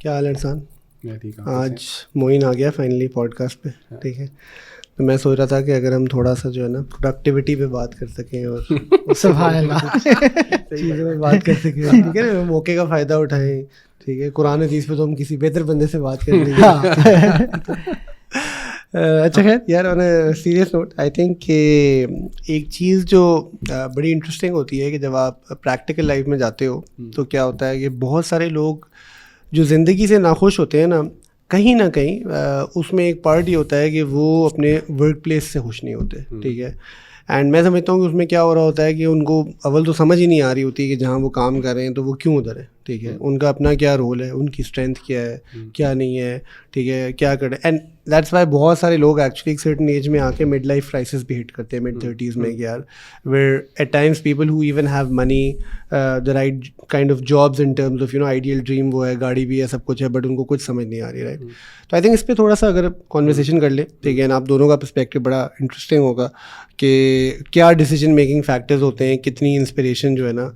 کیا حال ہے انسان؟ میں ٹھیک ہوں. آج معین آ گیا فائنلی پوڈ کاسٹ پہ. ٹھیک ہے, تو میں سوچ رہا تھا کہ اگر ہم تھوڑا سا جو ہے نا پروڈکٹیوٹی پہ بات کر سکیں اور سبحان اللہ چیزوں پہ بات کر سکیں, ٹھیک ہے نا, موقع کا فائدہ اٹھائیں. ٹھیک ہے, قرآن حدیث پہ تو ہم کسی بہتر بندے سے بات کر لیں گے. اچھا خیر یار, on a serious note I think کہ ایک چیز جو بڑی انٹرسٹنگ ہوتی ہے کہ جب آپ پریکٹیکل لائف میں جاتے ہو تو کیا ہوتا ہے کہ بہت سارے لوگ جو زندگی سے ناخوش ہوتے ہیں نا, کہیں نہ کہیں اس میں ایک پارٹ یہ ہوتا ہے کہ وہ اپنے ورک پلیس سے خوش نہیں ہوتے. ٹھیک ہے, اینڈ میں سمجھتا ہوں کہ اس میں کیا ہو رہا ہوتا ہے کہ ان کو اول تو سمجھ ہی نہیں آ رہی ہوتی کہ جہاں وہ کام کر رہے ہیں تو وہ کیوں ادھر ہے. ٹھیک ہے, ان کا اپنا کیا رول ہے, ان کی اسٹرینتھ کیا ہے, کیا نہیں ہے. ٹھیک ہے, کیا کرے. اینڈ دیٹس وائی بہت سارے لوگ ایکچولی ایک سرٹن ایج میں آ کے مڈ لائف کرائسس بھی ہٹ کرتے ہیں, مڈ 30s میں, کہ یار where at times people who even have money, the right kind of jobs in terms of ideal dream وہ ہے, گاڑی بھی ہے, سب کچھ ہے, بٹ ان کو کچھ سمجھ نہیں آ رہی. رائٹ, تو آئی تھنک اس پہ تھوڑا سا اگر کانورسیشن کر لیں. ٹھیک ہے, آپ دونوں کا پرسپیکٹو بڑا انٹرسٹنگ ہوگا کہ کیا ڈیسیجن میکنگ فیکٹرز ہوتے ہیں, کتنی انسپریشن جو ہے نا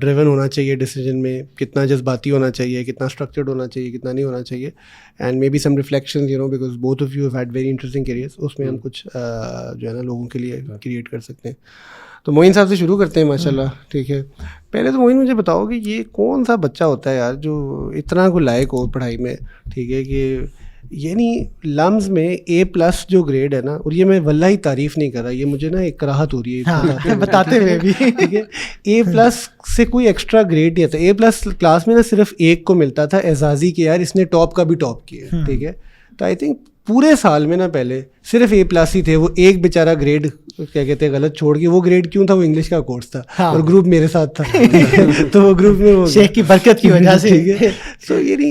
ڈریون ہونا چاہیے ڈیسیجن میں, کتنا جذباتی ہونا چاہیے, کتنا اسٹرکچرڈ ہونا چاہیے, کتنا نہیں ہونا چاہیے, and may be some reflections because both of you have had very interesting careers, اس میں ہم کچھ جو ہے نا لوگوں کے لیے کریٹ کر سکتے ہیں. تو معین صاحب سے شروع کرتے ہیں ماشاء اللہ. ٹھیک ہے, پہلے تو معین مجھے بتاؤ کہ یہ کون سا بچہ ہوتا ہے یار جو اتنا کو لائق ہو پڑھائی میں. ٹھیک ہے, کہ یعنی لمز میں A+ جو گریڈ ہے نا, اور یہ میں واللہ ہی تعریف نہیں کر رہا, یہ مجھے نا ایک کراہت ہو رہی ہے بتاتے ہوئے بھی. ٹھیک ہے, A+ سے کوئی ایکسٹرا گریڈ نہیں آتا. A+ کلاس میں نا صرف ایک کو ملتا تھا اعزازی کہ یار اس نے ٹاپ کا بھی ٹاپ کیا. ٹھیک ہے, تو آئی تھنک پورے سال میں نا پہلے صرف A+ ہی تھے. وہ ایک بیچارہ گریڈ کیا کہتے ہیں غلط چھوڑ کے, وہ گریڈ کیوں تھا, وہ انگلش کا کورس تھا اور گروپ میرے ساتھ تھا, تو وہ گروپ میں وہ شیخ کی برکت کی وجہ سے. ٹھیک ہے, سو یعنی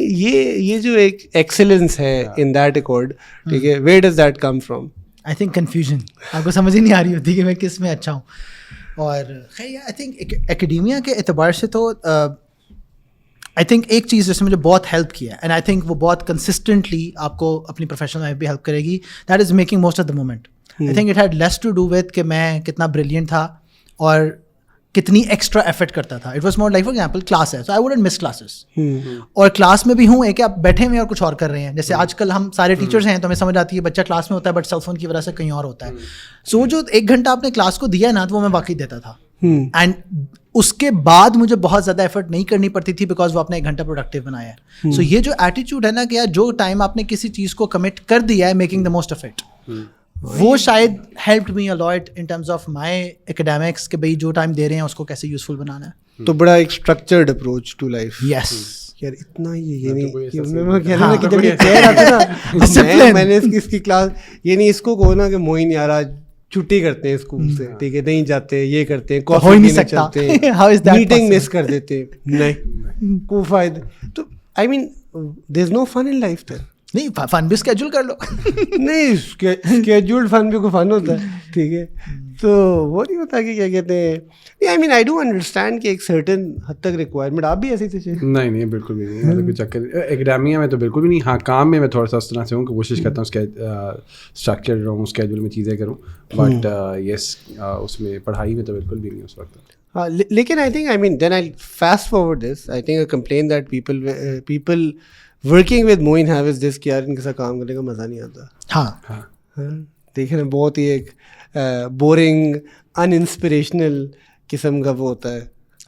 یہ جو ایک ایکسیلنس ہے ان دیٹ اکارڈ, ٹھیک ہے, where does that come from? I think confusion, آپ کو سمجھ ہی نہیں آ رہی ہوتی کہ میں کس میں اچھا ہوں. اور خیر آئی تھنک اکیڈیمیا کے اعتبار سے تو آئی تھنک ایک چیز جس نے مجھے بہت ہیلپ کیا ہے, اینڈ آئی تھنک وہ بہت کنسسٹنٹلی آپ کو اپنی پروفیشنل لائف بھی ہیلپ کرے گی, that is making most of the moment. I think it had less to do with کہ میں کتنا بریلینٹ تھا اور کتنی ایکسٹرا ایفرٹ کرتا تھا. It was more like for example class ہے, سو آئی ووڈنٹ مس کلاسز. اور کلاس میں بھی ہوں ایک آپ بیٹھے ہوئے اور کچھ اور کر رہے ہیں, جیسے آج کل ہم سارے ٹیچرز ہیں تو ہمیں سمجھ آتی ہے بچہ کلاس میں ہوتا ہے بٹ سیل فون کی وجہ سے کہیں اور ہوتا ہے. سو جو 1 گھنٹہ آپ نے کلاس کو دیا نا, تو وہ میں واقعی دیتا تھا, اینڈ اس کے بعد مجھے بہت زیادہ ایفرٹ نہیں کرنی پڑتی تھی بیکاز وہ آپ نے 1 گھنٹہ پروڈکٹیو بنایا ہے. سو یہ جو ایٹیچیوڈ ہے نا کہ جو ٹائم آپ نے کسی چیز کو کمٹ کر دیا ہے, making the most of it, وہ شاید helped me a lot in terms of my academics کہ بھائی جو ٹائم دے رہے ہیں اس کو کیسے یوزفل بنانا ہے. تو بڑا ایک اسٹرکچرڈ اپروچ ٹو لائف. یس یار اتنا ہی میں نے اس کی کلاس, یعنی اس کو کہو نا کہ معین یار آج چھٹی کرتے ہیں اسکول سے, ٹھیک ہے, نہیں جاتے, یہ کرتے ہیں, کافی پینے چلتے ہیں, میٹنگ مس کر دیتے ہیں, نہیں کوئی فائدہ. تو آئی مین دیر از نو فن ان لائف دیر. نہیں, فن بھی اسکیجول کر لو. نہیں, اسکیجولڈ فن بھی کوئی فن ہوتا ہے. ٹھیک ہے, تو وہ نہیں ہوتا کہ کیا کہتے ہیں. آئی مین آئی ڈو انڈرسٹینڈ کہ ایک سرٹن حد تک ریکوائرمنٹ. آپ بھی ایسے تھے؟ نہیں بالکل بھی نہیں, ایسا کوئی چکر ایکڈیمیا میں تو بالکل بھی نہیں. ہاں کام میں طوڑا سا اس طرح سے ہوں کہ کوشش کرتا ہوں اسٹرکچر رہوں, اسکیجول میں چیزیں کروں, بٹ یس اس میں پڑھائی میں تو بالکل بھی نہیں اس وقت. ہاں, لیکن I think I mean then I fast forward this, I think complain that people working with Moin have is this کہ یار ان کے ساتھ کام کرنے کا مزہ نہیں آتا. ہاں دیکھیں بہت ہی ایک بورنگ ان انسپریشنل قسم کا وہ ہوتا ہے.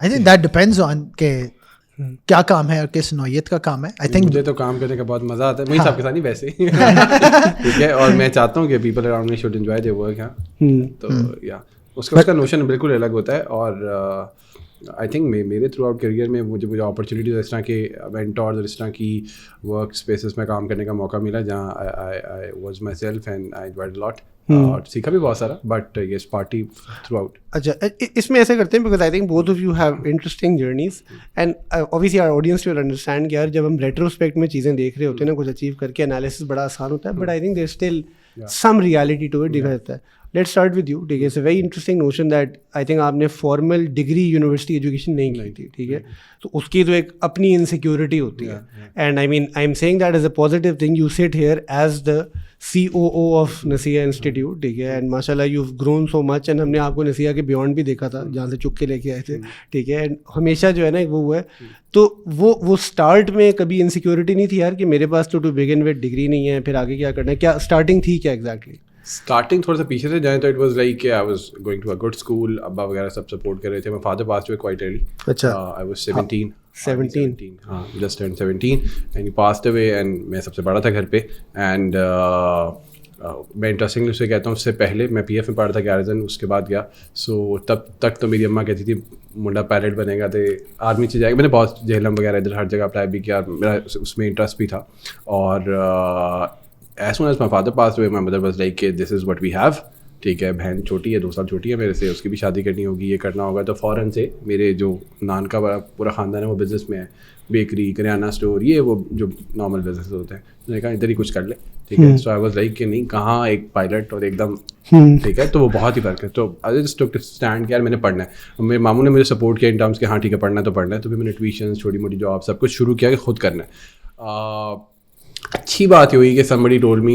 I think that depends on کہ کیا کام ہے اور کس نوعیت کا کام ہے. آئی تھنک مجھے تو کام کرنے کا بہت مزہ آتا ہے, وہی سب کے ساتھ نہیں ویسے, ٹھیک ہے, اور میں چاہتا ہوں کہ people around me should enjoy their work. تو یا اس کا نوشن بالکل الگ ہوتا ہے. اور آئی تھنک میرے تھرو آؤٹ کیریئر میں مجھے اپرچونیٹیز اس طرح کے مینٹورز اور اس طرح کی ورک اسپیسز میں کام کرنے کا موقع ملا جہاں I was myself and I enjoyed a lot, اور سیکھا بھی بہت سارا, but yes party throughout. اچھا, اس میں ایسے کرتے ہیں because I think both of you have interesting journeys, and obviously our audience will understand کہ یار جب ہم ریٹروسپیکٹ میں چیزیں دیکھ رہے ہوتے ہیں نا, کچھ اچیو کر کے انالیسس بڑا آسان ہوتا ہے, but I think there still some reality to it. دیکھا جاتا ہے لیٹس اسٹارٹ ود یو. ٹھیک ہے, it's a very interesting notion that I think آپ نے فارمل ڈگری یونیورسٹی ایجوکیشن نہیں کی تھی. ٹھیک ہے, تو اس کی تو ایک اپنی انسیکیورٹی ہوتی ہے. And I am seeing that as a positive thing. You sit here as the COO of Nasiya institute. ٹھیک ہے, اینڈ ماشاء اللہ you have grown so much. And ہم نے آپ کو نسیہ کے بیونڈ بھی دیکھا تھا جہاں سے چک کے لے کے آئے تھے. ٹھیک ہے, اینڈ ہمیشہ جو ہے نا وہ ہے, تو وہ اسٹارٹ میں کبھی انسیکیورٹی نہیں تھی یار کہ میرے پاس تو ٹو بگن وتھ ڈگری نہیں ہے, پھر آگے کیا کرنا ہے؟ کیا اسٹارٹنگ تھی کیا ایگزیکٹلی؟ اسٹارٹنگ تھوڑا سا پیچھے سے جائیں تو اٹ واز لائک کہ I was going to a good school. ابا وغیرہ سب سپورٹ کر رہے تھے. My father passed away quite early. اچھا, آئی واز 17 ہاں, just turned 17 and he passed away. And میں سب سے بڑا تھا گھر پہ. اینڈ میں انٹرسٹنگلی اسے کہتا ہوں, اس سے پہلے میں PF میں پڑھا تھا گیرزن, اس کے بعد گیا. سو تب تک تو میری اماں کہتی تھی منڈا پائلٹ بنے گا تو آرمی سے جائے گا. میں نے بہت جہلم وغیرہ ادھر ہر جگہ اپلائی بھی کیا, میرا اس میں انٹرسٹ بھی تھا. اور as soon as my father passed away my mother was like کہ دس از وٹ وی ہیو. ٹھیک ہے, بہن چھوٹی ہے, 2 سال چھوٹی ہے میرے سے, اس کی بھی شادی کرنی ہوگی, یہ کرنا ہوگا. تو فوراً سے میرے جو نان کا پورا خاندان ہے وہ بزنس میں ہے, بیکری, کریانہ اسٹور, یہ وہ جو نارمل بزنس ہوتے ہیں. میں نے کہا ادھر ہی کچھ کر لے. ٹھیک ہے, سو آئی واز لائک کہ نہیں کہاں ایک پائلٹ اور ایک دم. ٹھیک ہے, تو وہ بہت ہی فرق ہے. تو آئی جسٹ ٹک اسٹینڈ کیا میں نے پڑھنا ہے. میرے ماموں نے مجھے سپورٹ کیا ان ٹرمس کہ ہاں ٹھیک ہے پڑھنا ہے تو پڑھنا ہے. تو پھر میں نے ٹیوشنس, چھوٹی موٹی جاب, سب کچھ شروع کیا کہ خود کرنا ہے. اچھی بات یہ ہوئی کہ somebody told me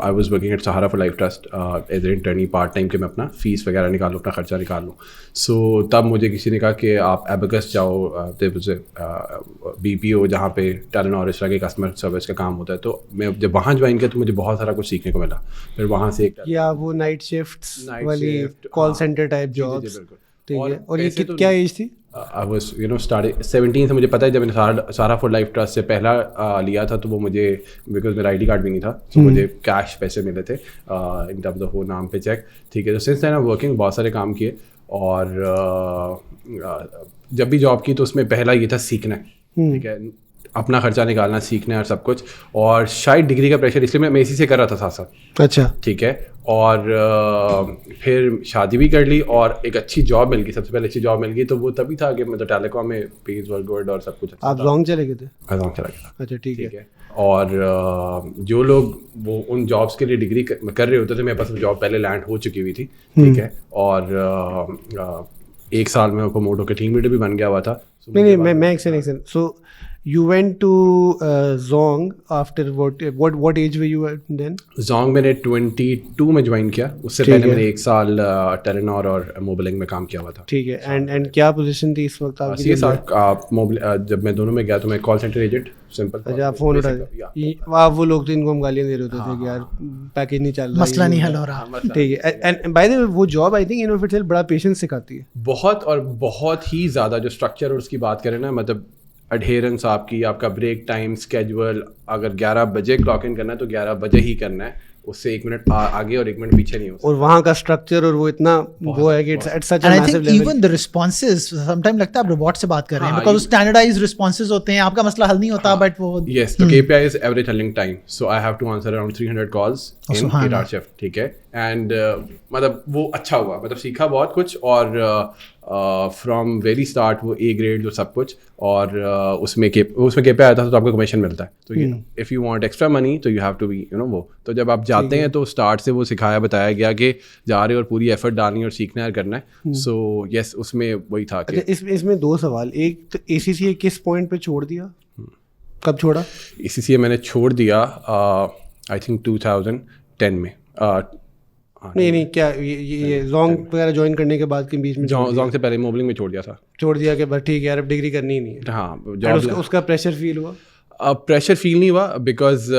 I was working at Sahara for Life Trust as an intern part time کہ میں اپنا فیس وغیرہ نکالوں, اپنا خرچہ نکال لوں. سو تب مجھے کسی نے کہا کہ آپ ایبیکس جاؤ, BPO جہاں پہ ٹیلنٹ اور اس طرح کے کسٹمر سروس کا کام ہوتا ہے. تو میں جب وہاں جوائن کیا تو مجھے بہت سارا کچھ سیکھنے کو ملا. پھر وہاں سے یا وہ نائٹ شفٹس والی کال سینٹر ٹائپ جابس. ٹھیک ہے, اور یہ کیا ایج تھی؟ I was started 17 سے. مجھے پتہ ہے جب میں نے سارا فور لائف ٹرسٹ سے پہلا لیا تھا تو وہ مجھے بیکاز میرا ID کارڈ بھی نہیں تھا, تو مجھے کیش پیسے ملے تھے ان ٹرمز آف وہ نام پہ چیک. ٹھیک ہے, تو سنس دین ورکنگ بہت سارے کام کیے. اور جب بھی جاب کی تو اس میں پہلا یہ تھا سیکھنا ہے. ٹھیک ہے, اپنا خرچہ نکالنا, سیکھنا ہے اور سب کچھ. اور شاید ڈگری کا پریشر اس لیے میں اسی سے کر رہا تھا ساتھ ساتھ. اچھا, ٹھیک ہے. اور پھر شادی بھی کر لی اور ایک اچھی جاب مل گئی. سب سے پہلے اچھی جاب مل گئی تو وہ تبھی تھا کہ مطلب ٹیلی کام میں پیز ور گڈ اور سب کچھ. آپ زونگ چلے گئے تھے؟ زونگ چلا گیا. اچھا, ٹھیک ہے. اور جو لوگ وہ ان جابس کے لیے ڈگری کر رہے ہوتے تھے, میرے پاس جاب پہلے لینڈ ہو چکی ہوئی تھی. ٹھیک ہے, اور 1 سال میں پروموٹ ہو کے ٹیم لیڈر بھی بن گیا ہوا تھا. نہیں میں ایک second. So you went to Zong after what age were you at then? Zong میں نے 22 میں جوائن کیا. اس سے پہلے میں نے 1 سال ٹیلنور اور موبلنگ میں کام کیا ہوا تھا. ٹھیک ہے, اینڈ کیا پوزیشن تھی اس وقت آپ کی؟ جب میں دونوں میں گیا تو میں کال سینٹر ایجنٹ سمپل. اچھا, آپ فون اٹھاتے وہ لوگ تو ان کو ہم گالیاں دے رہے ہوتے تھے کہ یار پیکیج نہیں چل رہا, مسئلہ نہیں حل ہو رہا. ٹھیک ہے, اینڈ بائی دا وے وہ job I think innovate sale بڑا پیشنس سکھاتی ہے بہت, اور بہت ہی زیادہ. جو اسٹرکچر اور اس کی بات کریں نا, مطلب اڈہیرنس آپ کی, آپ کا بریک ٹائم اسکیجول, اگر 11 بجے کلاک ان کرنا ہے تو 11 بجے ہی کرنا ہے, اس سے 1 منٹ آگے اور 1 منٹ پیچھے نہیں ہو سکتا. اور وہاں کا اسٹرکچر اور وہ اتنا وہ ہے کہ it's such a meso level. Even the responses some time لگتا ہے آپ روبوٹ سے بات کر رہے ہیں, بیکاز اسٹینڈرڈائزڈ رسپانسز ہوتے ہیں, آپ کا مسئلہ حل نہیں ہوتا. بٹ وہ یس, تو KPI is average handling time. So I have to answer around 300 calls in 8 hour shift. ٹھیک ہے, اینڈ مطلب وہ اچھا ہوا, مطلب سیکھا بہت کچھ. اور فرام ویری اسٹارٹ وہ A گریڈ جو سب کچھ. اور اس میں KPI آتا تھا تو آپ کو کمیشن ملتا ہے. تو if you want extra money تو یو ہیو ٹو بی وہ. تو جب آپ جاتے ہیں تو اسٹارٹ سے وہ سکھایا بتایا گیا کہ جا رہے اور پوری ایفرٹ ڈالنی اور سیکھنا ہے, کرنا ہے. سو یس, اس میں وہی تھا کہ اس میں 2 سوال. ایک تو ACCA کس پوائنٹ پہ چھوڑ دیا, کب چھوڑا؟ ACCA میں نے چھوڑ دیا آئی تھنک 2010 میں. نہیں کیا یہ زونگ وغیرہ جوائن کرنے کے بعد کے بیچ میں؟ زونگ سے پہلے موبلنگ میں چھوڑ دیا کہ بس ٹھیک ہے یار اب ڈگری کرنی ہی نہیں ہے. ہاں, اس کا پریشر فیل ہوا؟ پریشر فیل نہیں ہوا, بیکاز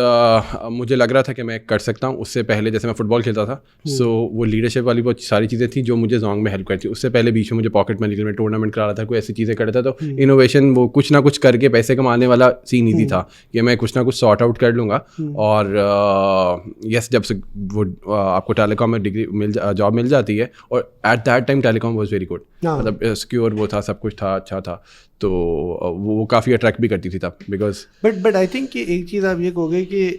مجھے لگ رہا تھا کہ میں کر سکتا ہوں. اس سے پہلے جیسے میں فٹ بال کھیلتا تھا, سو وہ لیڈرشپ والی بہت ساری چیزیں تھیں جو مجھے زونگ میں ہیلپ کرتی. اس سے پہلے بیچ میں مجھے پاکٹ منی میں ٹورنامنٹ کرا رہا تھا, کوئی ایسی چیزیں کرتا تھا. تو انوویشن وہ کچھ نہ کچھ کر کے پیسے کمانے والا سین ایزی تھا کہ میں کچھ نہ کچھ سارٹ آؤٹ کر لوں گا. اور یس, جب سے وہ آپ کو ٹیلی کام میں ڈگری جاب مل جاتی ہے, اور at that time telecom was very good, مطلب سیکیور وہ تھا, سب کچھ تھا, اچھا تھا. تو وہ کافی اٹریکٹ بھی کرتی تھی تب. بیکاز بٹ آئی تھنک کہ ایک چیز آپ یہ کہو گے کہ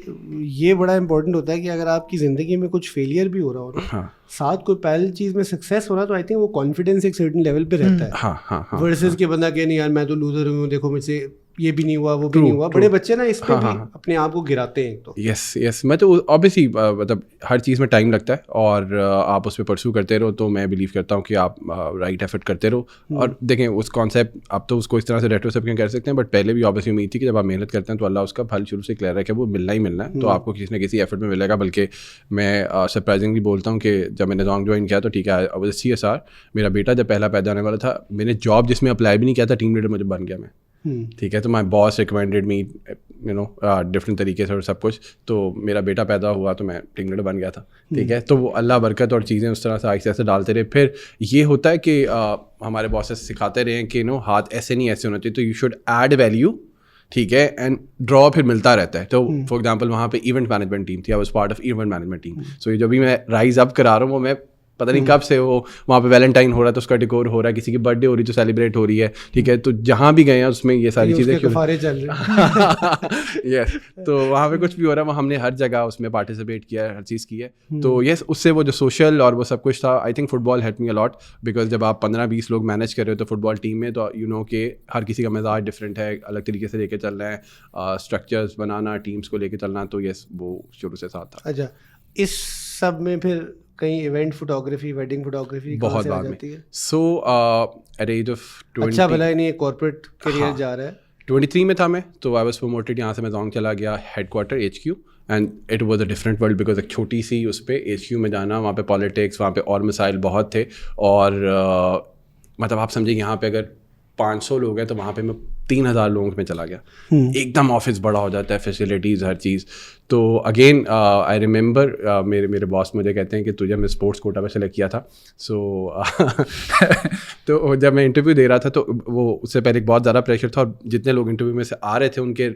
یہ بڑا امپورٹنٹ ہوتا ہے کہ اگر آپ کی زندگی میں کچھ فیلئر بھی ہو رہا ہو نا, ساتھ کوئی پہلی چیز میں سکسیس ہو رہا, تو آئی تھنک وہ کانفیڈینس ایک سرٹن لیول پہ رہتا ہے. ورسز کہ بندہ کہ نہیں یار میں تو لوزر ہوں, دیکھو مجھ سے یہ بھی نہیں ہوا وہ بھی نہیں ہوا. بڑے بچے نا اس پہ بھی اپنے آپ کو گراتے ہیں. تو یس میں تو آبویسلی مطلب ہر چیز میں ٹائم لگتا ہے اور آپ اس پہ پرسو کرتے رہو. تو میں بلیو کرتا ہوں کہ آپ رائٹ ایفرٹ کرتے رہو. اور دیکھیں اس کانسیپٹ آپ تو اس کو اس طرح سے ریٹروسپیکٹ کر سکتے ہیں, بٹ پہلے بھی آبویسلی امید تھی کہ جب آپ محنت کرتے ہیں تو اللہ اس کا پھل شروع سے کلیئر ہے کہ وہ ملنا ہی ملنا ہے. تو آپ کو کسی نہ کسی ایفرٹ میں ملے گا. بلکہ میں سرپرائزنگلی بولتا ہوں کہ جب میں نے نظام جوائن کیا تو ٹھیک ہے CSR, میرا بیٹا جب پہلا پیدا ہونے والا تھا میں نے جاب جس میں اپلائی بھی نہیں کیا تھا ٹیم لیڈر مجھے بن گیا میں. ٹھیک ہے, تو مائی باس ریکمینڈیڈ می ڈفرینٹ طریقے سے اور سب کچھ. تو میرا بیٹا پیدا ہوا تو میں ٹیم لیڈر بن گیا تھا. ٹھیک ہے, تو وہ اللہ برکت اور چیزیں اس طرح سے آہستہ آہستہ ڈالتے رہے. پھر یہ ہوتا ہے کہ ہمارے باسز سکھاتے رہے کہ ہاتھ ایسے نہیں ایسے ہونا چاہیے, تو یو شوڈ ایڈ ویلیو. ٹھیک ہے, اینڈ ڈرا پھر ملتا رہتا ہے. تو فار ایگزامپل وہاں پہ ایونٹ مینجمنٹ ٹیم تھی, I was part of event management team. So یہ جو بھی میں رائز اپ کرا رہا ہوں وہ میں پتہ نہیں کب سے وہ وہاں پہ ویلنٹائن ہو رہا ہے تو اس کا ڈیکور ہو رہا ہے, کسی کی برتھ ڈے ہو رہی تو سیلیبریٹ ہو رہی ہے. ٹھیک ہے, تو جہاں بھی گئے ہیں اس میں یہ ساری چیزیں یس, تو وہاں پہ کچھ بھی ہو رہا ہے وہ ہم نے ہر جگہ اس میں پارٹیسپیٹ کیا ہے, ہر چیز کی ہے. تو یس اس سے وہ جو سوشل اور وہ سب کچھ تھا, I think football help me a lot. Because جب آپ 15-20 لوگ مینیج کر رہے ہو تو فٹ بال ٹیم میں, تو یو نو کہ ہر کسی کا مزاج ڈفرینٹ ہے, الگ طریقے سے لے کے چل رہے ہیں, اسٹرکچرز بنانا, ٹیمس کو لے کے چلنا. تو یس وہ شروع سے ساتھ تھا. اچھا, اس سب میں پھر کہیں ایونٹ فوٹوگرافی, ویڈنگ فوٹوگرافی بہت بعد میں. سو ایٹ ایج آف 20 اچھا بھلا نہیں کارپوریٹ کیریئر جا رہا ہے. 23 میں تھا میں, تو آئی واز پروموٹیڈ. یہاں سے میں زونگ چلا گیا headquarter HQ, and it was a different world because ایک چھوٹی سی اس پہ HQ میں جانا, وہاں پہ پالیٹکس, وہاں پہ اور مسائل بہت تھے. اور مطلب آپ سمجھیں یہاں پہ اگر 500 لوگ ہیں تو وہاں پہ میں 3000 لوگوں میں چلا گیا. ایک دم آفس بڑا ہو جاتا ہے, فیسلٹیز ہر چیز. تو اگین آئی ریممبر میرے باس مجھے کہتے ہیں کہ تجھے میں اسپورٹس کوٹا پہ سلیکٹ کیا تھا. سو تو جب میں انٹرویو دے رہا تھا تو وہ اس سے پہلے ایک بہت زیادہ پریشر تھا, اور جتنے لوگ انٹرویو میں سے آ رہے تھے ان کے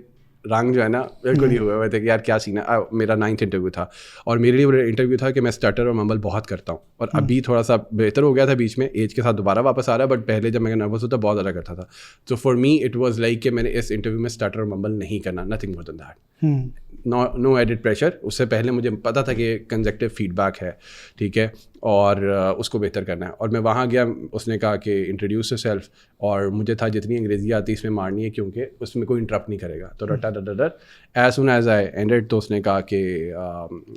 رنگ جو ہے نا بالکل ہی ہوئے ہوئے تھے کہ یار کیا سین ہے. میرا 9th انٹرویو تھا, اور میرے لیے وہ انٹرویو تھا کہ میں اسٹٹر اور ممبل بہت کرتا ہوں, اور ابھی تھوڑا سا بہتر ہو گیا تھا بیچ میں, ایج کے ساتھ دوبارہ واپس آ رہا ہے, بٹ پہلے جب میں نروس ہوتا بہت زیادہ کرتا تھا. تو for me it was like کہ میں نے اس انٹرویو میں اسٹٹر اور ممبل نہیں کرنا, nothing more than that, no added pressure. اس سے پہلے مجھے پتا تھا کہ کنزیکٹیو فیڈ بیک ہے. ٹھیک ہے, اور اس کو بہتر کرنا ہے. اور میں وہاں گیا, اس نے کہا کہ انٹروڈیوس یور سیلف, اور مجھے تھا جتنی انگریزی آتی ہے اس میں مارنی ہے کیونکہ اس میں کوئی انٹرپٹ نہیں کرے گا. تو رٹا ڈر as soon as I ended, تو اس نے کہا کہ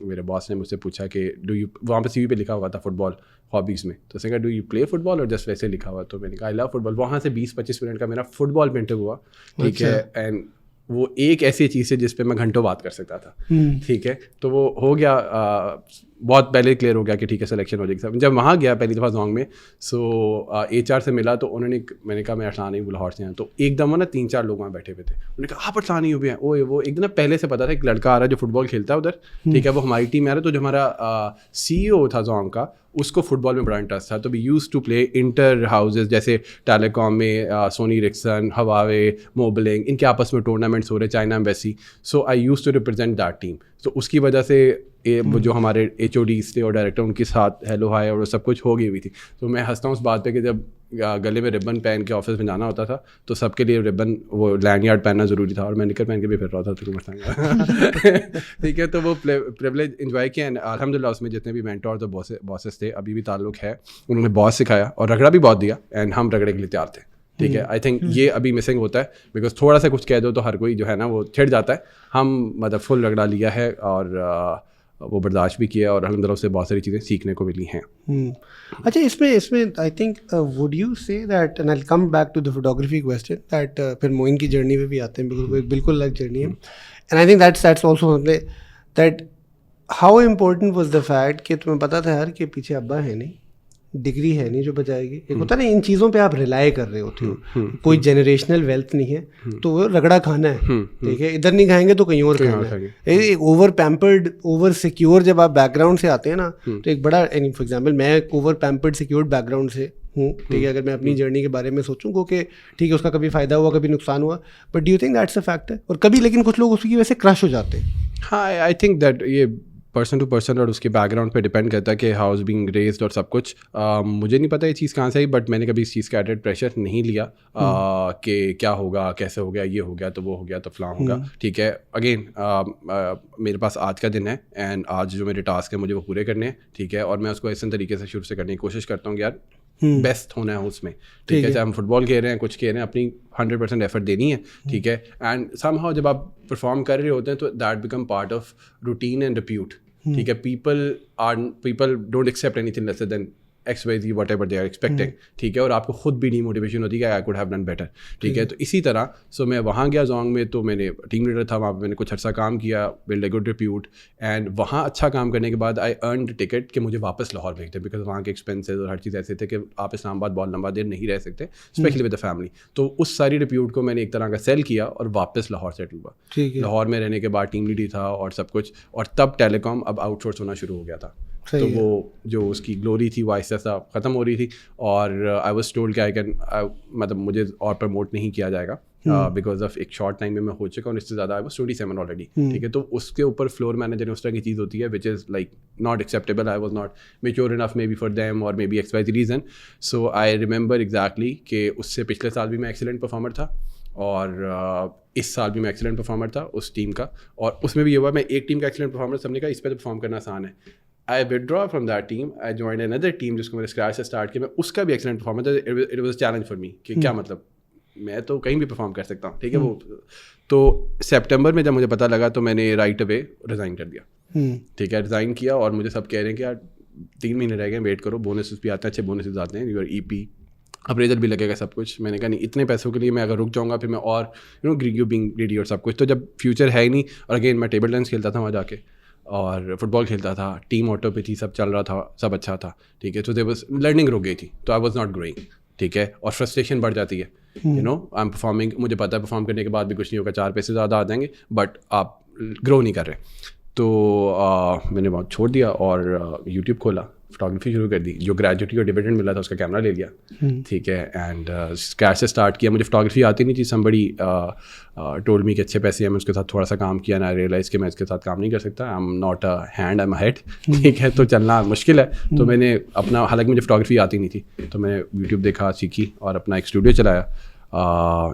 میرے باس نے مجھ سے پوچھا کہ ڈو یو, وہاں پہ CV پہ لکھا ہوا تھا فٹ بال ہابیز میں, تو اس نے کہا ڈو یو پلے فٹ بال, اور جسٹ ویسے لکھا ہوا. تو میں نے کہا آئی لو فٹ بال. وہاں سے 20-25 منٹ کا میرا فٹ بال پہ انٹرویو ہوا. ٹھیک ہے, اینڈ وہ ایک ایسی چیز ہے جس پہ میں گھنٹوں بات کر سکتا تھا. ٹھیک ہے, تو وہ ہو گیا, بہت پہلے کلیئر ہو گیا کہ ٹھیک ہے سلیکشن ہو جائے گی. جب وہاں گیا پہلی دفعہ زونگ میں, سو HR سے ملا, تو انہوں نے, میں نے کہا میں ارسلان ہی لاہور سے ہیں. تو ایک دم نا 3-4 لوگ وہاں بیٹھے ہوئے تھے. انہوں نے کہا آپ ارسلان ہی بھی ہیں. وہ ایک دم پہلے سے پتا تھا ایک لڑکا آ رہا ہے جو فٹ بال کھیلتا ہے ادھر. ٹھیک ہے, وہ ہماری ٹیم میں آ رہا ہے. تو جو ہمارا CEO تھا زونگ کا, اس کو فٹ بال میں بڑا انٹرسٹ تھا. تو we use to play inter houses, جیسے ٹیلی کام میں سونی رکسن, ہواوے, موبلنگ, ان کے آپس میں ٹورنامنٹس ہو رہے, China embassy. So I use to represent that team. تو اس کی وجہ سے جو ہمارے HODs تھے اور ڈائریکٹر, ان کے ساتھ ہیلو ہائی اور سب کچھ ہو گئی ہوئی تھی. تو میں ہنستا ہوں اس بات پہ کہ جب گلے میں ربن پہن کے آفس میں جانا ہوتا تھا تو سب کے لیے ربن, وہ لینڈ یارڈ پہننا ضروری تھا, اور میں نکر پہن کے بھی پھر رہا تھا. ٹھیک ہے, تو وہ پریولیج انجوائے کیا. الحمد للہ اس میں جتنے بھی مینٹورز اور باسز تھے, ابھی بھی تعلق ہے, انہوں نے بہت سکھایا اور رگڑا بھی بہت دیا, اینڈ ہم رگڑے کے لیے تیار تھے. ٹھیک ہے, آئی تھنک یہ ابھی مسنگ ہوتا ہے, بیکاز تھوڑا سا کچھ کہہ دو تو ہر کوئی جو ہے نا وہ چھڑ جاتا ہے. ہم مطلب فل رگڑا لیا ہے اور وہ برداشت بھی کیا, اور الحمد للہ اس سے بہت ساری چیزیں سیکھنے کو ملی ہیں. اچھا, اس میں I think would you say that, and I come back to the photography question, that پھر موئن کی جرنی پہ بھی آتے ہیں, بالکل الگ جرنی ہے. And I think that's also that how important was the fact کہ تمہیں پتا تھا یار کہ پیچھے ابا ہے نہیں, ڈگری ہے نہیں جو بچائے گی. ایک ہوتا ہے نا ان چیزوں پہ آپ ریلائی کر رہے ہوتے ہو, کوئی جنریشنل ویلتھ نہیں ہے, تو وہ رگڑا کھانا ہے. ٹھیک ہے, ادھر نہیں کھائیں گے تو کہیں اور کھانا ہے. اوور پیمپرڈ, اوور سیکیور جب آپ بیک گراؤنڈ سے آتے ہیں نا, تو ایک بڑا, فار ایگزامپل میں over pampered secured back ground سے ہوں. ٹھیک ہے, اگر میں اپنی جرنی کے بارے میں سوچوں گو کہ ٹھیک ہے اس کا کبھی فائدہ ہوا, کبھی نقصان ہوا, but do you think that's a fact ہے. اور کبھی لیکن کچھ لوگ اس کی وجہ سے کرش ہو جاتے ہیں. ہاں, آئی تھنک دیٹ یہ پرسن ٹو پرسن اور اس کے بیک گراؤنڈ پہ ڈپینڈ کرتا ہے کہ ہاؤ از بینگ ریزڈ اور سب کچھ. مجھے نہیں پتا یہ چیز کہاں سے آئی, بٹ میں نے کبھی اس چیز کا ایڈڈ پریشر نہیں لیا کہ کیا ہوگا, کیسے ہو گیا, یہ ہو گیا تو وہ ہو گیا تو فلاں ہوگا. ٹھیک ہے, اگین میرے پاس آج کا دن ہے, اینڈ آج جو میرے ٹاسک ہیں مجھے وہ پورے کرنے ہیں. ٹھیک ہے, اور میں اس کو ایسے طریقے سے شروع سے کرنے کی کوشش کرتا ہوں کہ یار بیسٹ ہونا ہے اس میں, ٹھیک ہے, چاہے ہم فٹ بال کھیل رہے ہیں, کچھ کھیل رہے ہیں, اپنی 100% ایفرٹ دینی ہے, ٹھیک ہے. اینڈ سم ہاؤ جب آپ پرفارم کر رہے ہوتے ہیں تو that become part of routine and repute, ٹھیک ہے. People don't accept anything less than XYZ whatever they are expecting, ٹھیک ہے, اور آپ کو خود بھی ڈی موٹیویشن ہوتی ہے کہ I could have done better, ٹھیک ہے. تو اسی طرح میں وہاں گیا زونگ میں, تو میں نے ٹیم لیڈر تھا وہاں پہ, میں نے کچھ عرصہ کام کیا, build a good repute, and وہاں اچھا کام کرنے کے بعد آئی ارنڈ ٹکٹ کہ مجھے واپس لاہور بھیج دیں, بیکاز وہاں کے ایکسپینسز اور ہر چیز ایسے تھے کہ آپ اسلام آباد بہت لمبا دیر نہیں رہ سکتے, اسپیشلی ود دا فیملی. تو اس ساری ریپیوٹ کو میں نے ایک طرح کا سیل کیا اور واپس لاہور سیٹل ہوا. لاہور میں رہنے کے بعد ٹیم لیڈ تھا اور سب کچھ, اور تب ٹیلی کام اب آؤٹ سورس ہونا شروع ہو گیا تھا. تو وہ جو اس کی گلوری تھی وہ آہستہ آہستہ ختم ہو رہی تھی, اور آئی واز ٹولڈ کہ آئی کین, مطلب مجھے اور پروموٹ نہیں کیا جائے گا بیکاز آف ایک شارٹ ٹائم میں ہو چکا ہوں, اس سے زیادہ آئی واز 27 آلریڈی, ٹھیک ہے. تو اس کے اوپر فلور مینیجر اس طرح کی چیز ہوتی ہے which is like not acceptable. I was not mature enough maybe for them or maybe XYZ reason. So I remember exactly کہ اس سے پچھلے سال بھی میں ایکسیلنٹ پرفارمر تھا, اور اس سال بھی میں ایکسیلنٹ پرفارمر تھا اس ٹیم کا, اور اس میں بھی یہ ہوا میں ایک ٹیم کا ایکسیلنٹ پرفارمر, سب نے کہا اس پہ تو پرفارم کرنا آسان ہے. I withdraw from that team. I joined another team جس کو میں نے اسکریچ سے اسٹارٹ کیا. میں اس کا بھی ایکسیلنٹ پرفارمر تھا. It was a challenge for me کہ کیا مطلب میں تو کہیں بھی پرفارم کر سکتا ہوں, ٹھیک ہے. وہ تو سپٹمبر میں جب مجھے پتہ لگا تو میں نے رائٹ اوے ریزائن کر دیا, ٹھیک ہے. ریزائن کیا, اور مجھے سب کہہ رہے ہیں کہ یار 3 مہینے رہ گئے, ویٹ کرو, بونسز بھی آتے ہیں, اچھے بونسز آتے ہیں, یور EP اپریزل بھی لگے گا, سب کچھ. میں نے کہا نہیں, اتنے پیسوں کے لیے میں اگر رک جاؤں گا پھر میں اور یو بینگ گریڈی اور سب کچھ, تو جب فیوچر ہے ہی نہیں. اور اگین میں ٹیبل ٹینس کھیلتا تھا وہاں جا کے, اور فٹ بال کھیلتا تھا, ٹیم آٹو پہ تھی, سب چل رہا تھا, سب اچھا تھا, ٹھیک ہے. تو لرننگ رک گئی تھی, تو آئی واز ناٹ گروئنگ, ٹھیک ہے. اور فرسٹریشن بڑھ جاتی ہے, آئی ایم پرفارمنگ, مجھے پتہ ہے پرفارم کرنے کے بعد بھی کچھ نہیں ہوگا, 4 پیسے زیادہ آ جائیں گے, بٹ آپ گرو نہیں کر رہے. تو میں نے بہت چھوڑ دیا اور یوٹیوب کھولا, فوٹوگرافی شروع کر دی. جو گریجویٹی اور ڈویڈنڈ ملا تھا اس کا کیمرہ لے لیا, ٹھیک ہے. اینڈ اسکریچ سے اسٹارٹ کیا. مجھے فوٹوگرافی آتی نہیں تھی, سمبڈی ٹولڈ می کہ اچھے پیسے ہیں. میں اس کے ساتھ تھوڑا سا کام کیا, نا ریئلائز کہ میں اس کے ساتھ کام نہیں کر سکتا. I am not a hand, I am a head, ٹھیک ہے. تو چلنا مشکل ہے. تو میں نے اپنا, حالانکہ مجھے فوٹوگرافی آتی نہیں تھی, تو میں نے یوٹیوب دیکھا, سیکھی, اور اپنا ایک اسٹوڈیو چلایا.